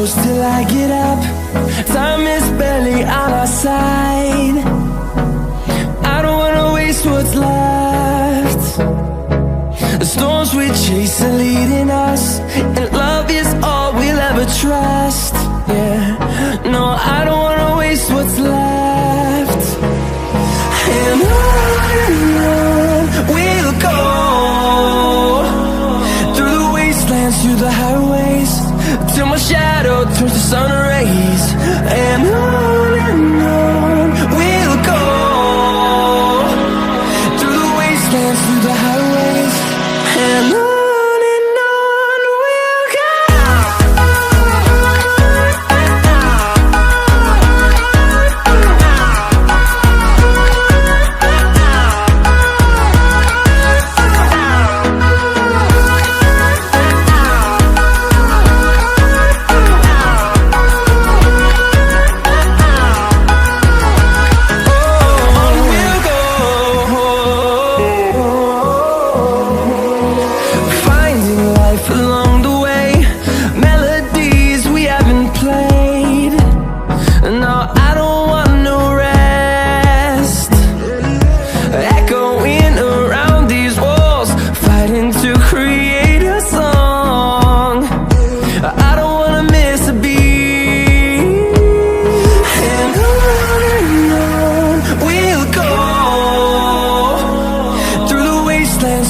close till I get up. Time is barely on our side. I don't wanna waste what's left. The storms we chase are leading us, and love is all we'll ever trust. Yeah, no, I don't wanna waste what's left. And on we'll go, through the wastelands, through the highways, till my shadow turns to sun rays. And on we'll go, through the wastelands, through the highways, and on.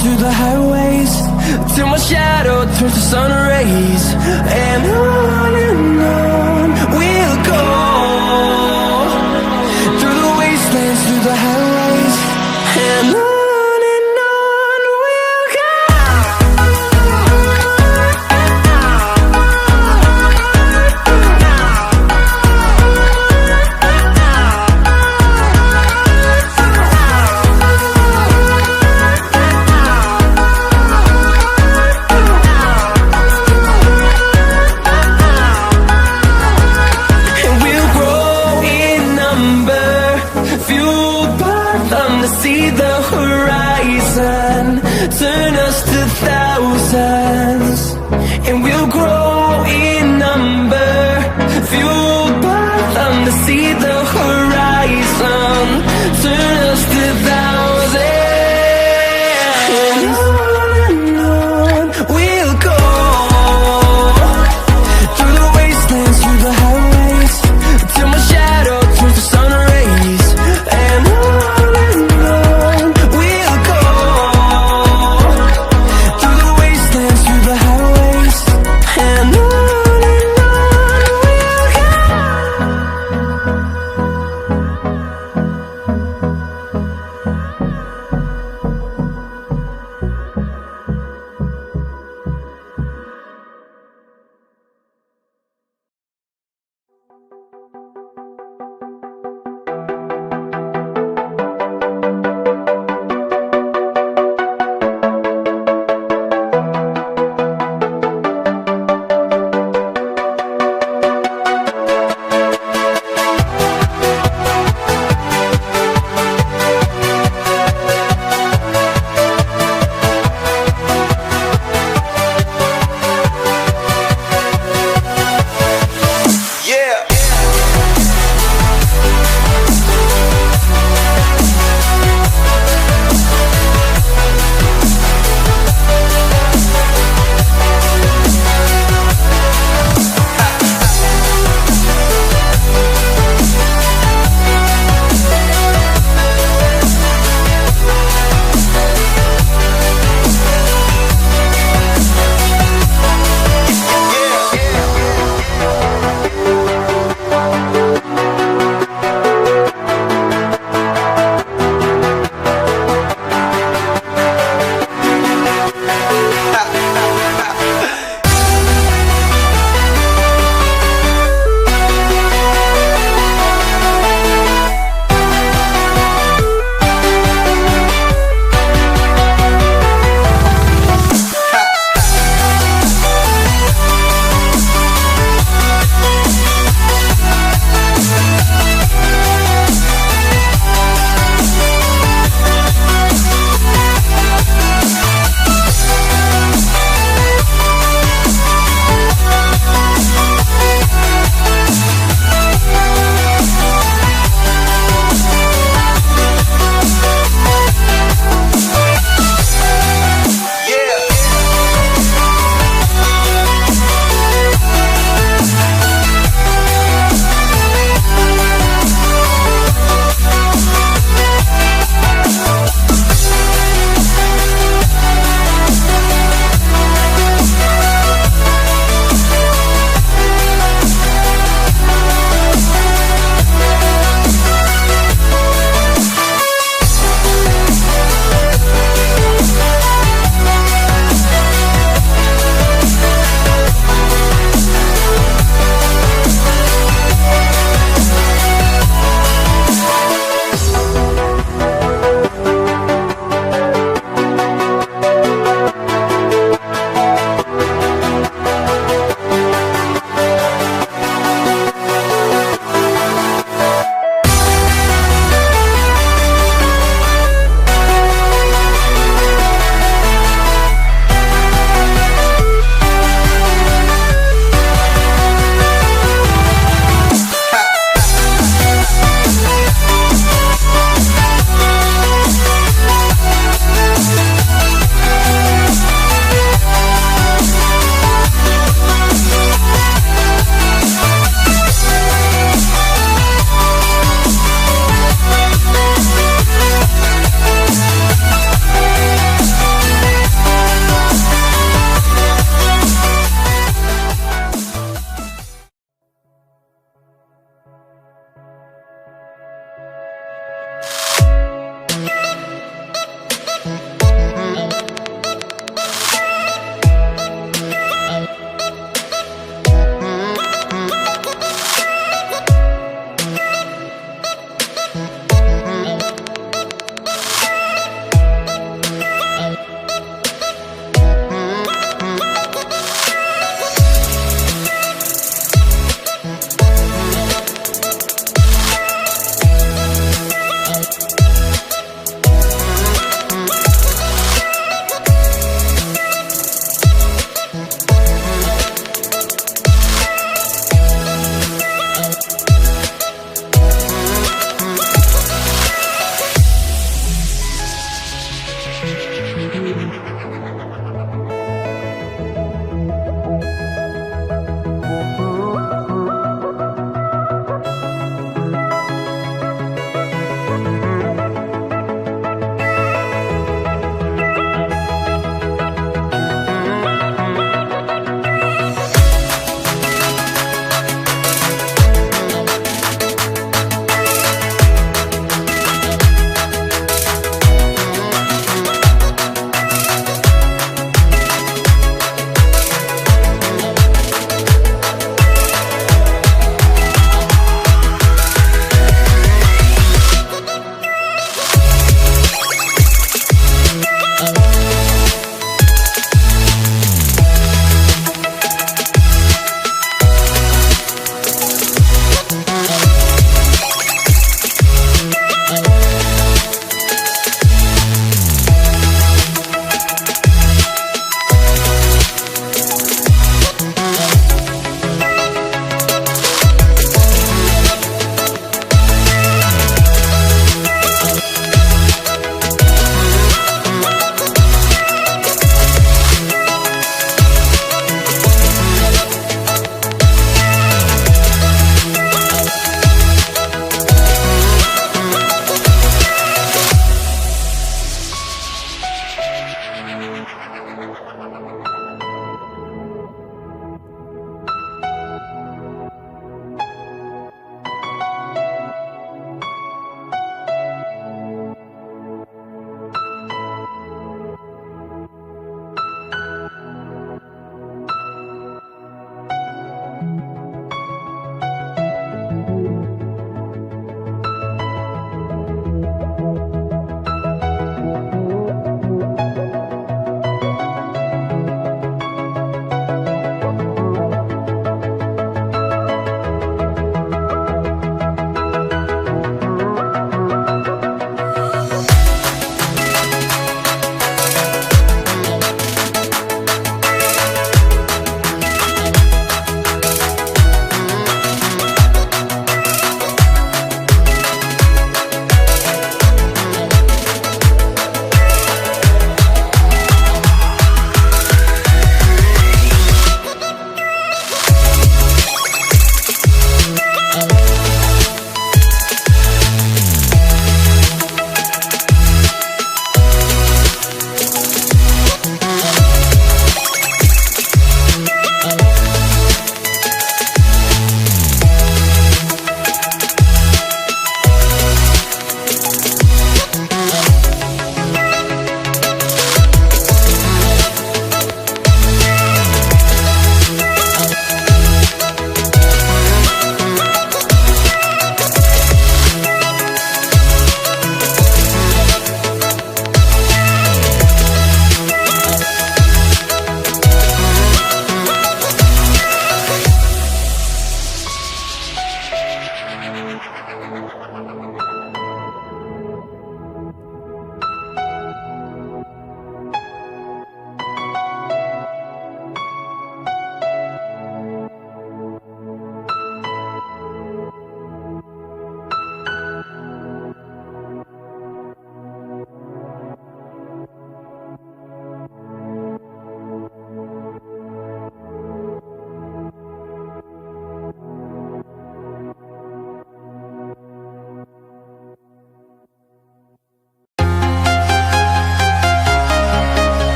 Through the highways, till my shadow turns to sun rays. And on we'll go, through the wastelands, through the highways, and on. See the horizon, turn us to thousands, and we'll grow in number, fueled by them to see the horizon, turn us to thousands, and on we'll go, through the wastelands, through the highways, till my shadow turns to sun rays. And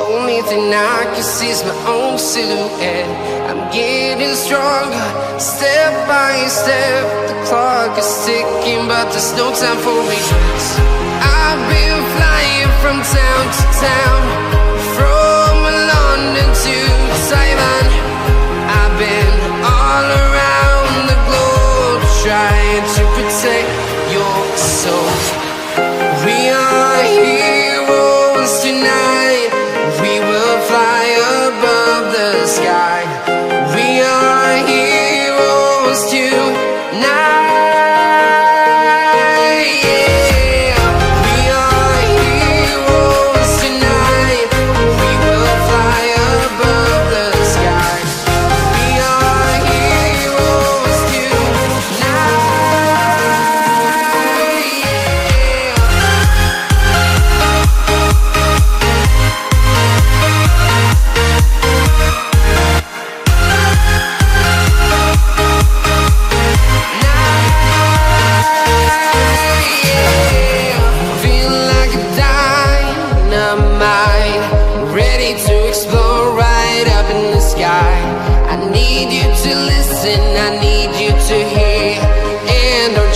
only thing I can see is my own silhouette. I'm getting stronger, step by step. The clock is ticking, but there's no time for regrets. I've been flying from town to town, from London to Taiwan. I've been all around the globe, trying to protect your soul. We are heroes tonight. We will fly above the sky. We are heroes tonight.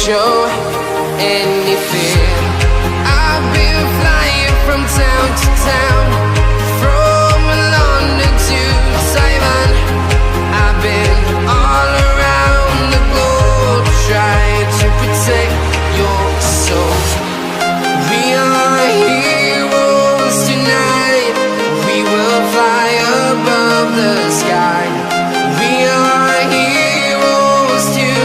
Show any fear. I've been flying from town to town, from London to Taiwan. I've been all around the globe, trying to protect your soul. We are heroes tonight. We will fly above the sky. We are heroes tonight.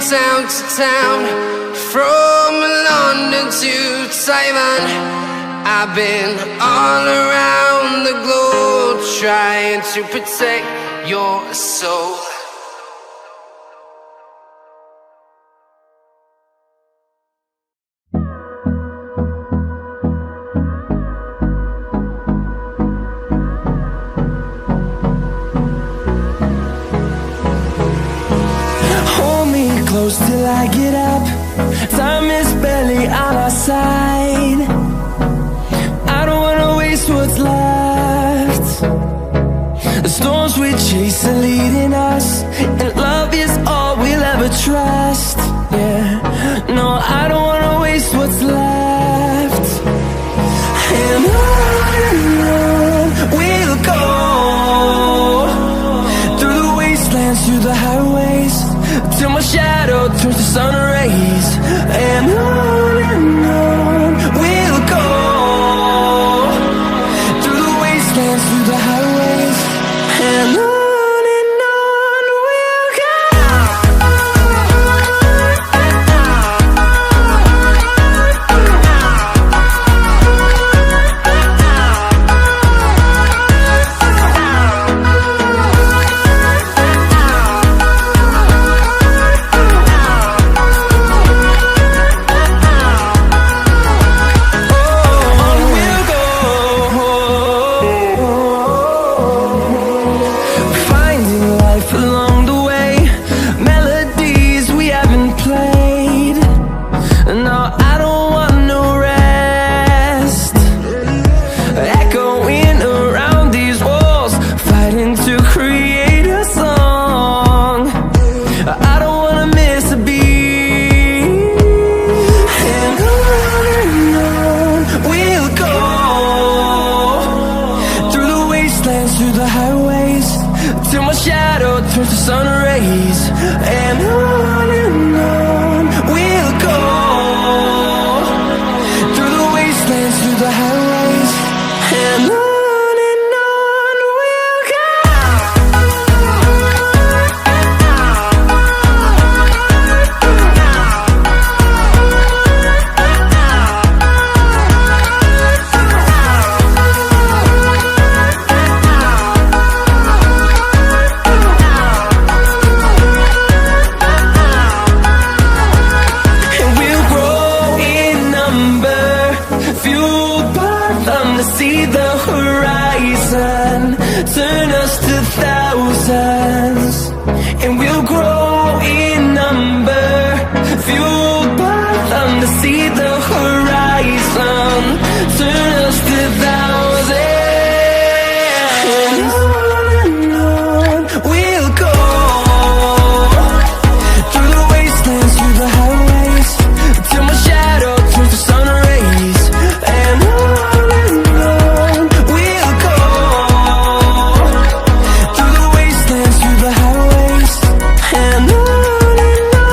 Town to town, from London to Taiwan. I've been all around the globe, trying to protect your soul. Close till I get up. Time is barely on our side. I don't wanna waste what's left. The storms we chase are leading us, and love is all we'll ever trust. Yeah, no, I don't wanna waste what's left. And on we'll go, through the wastelands, through the highways, till my shadow turns to sun rays. And on we'll go, through the wastelands, through the highways, and on we'll go. see the horizon, turn us to thousands. And on we'll go, through the wastelands, through the highways, till my shadow turns to sun rays. And on we'll go, through the wastelands, through the highways. And on we'll go.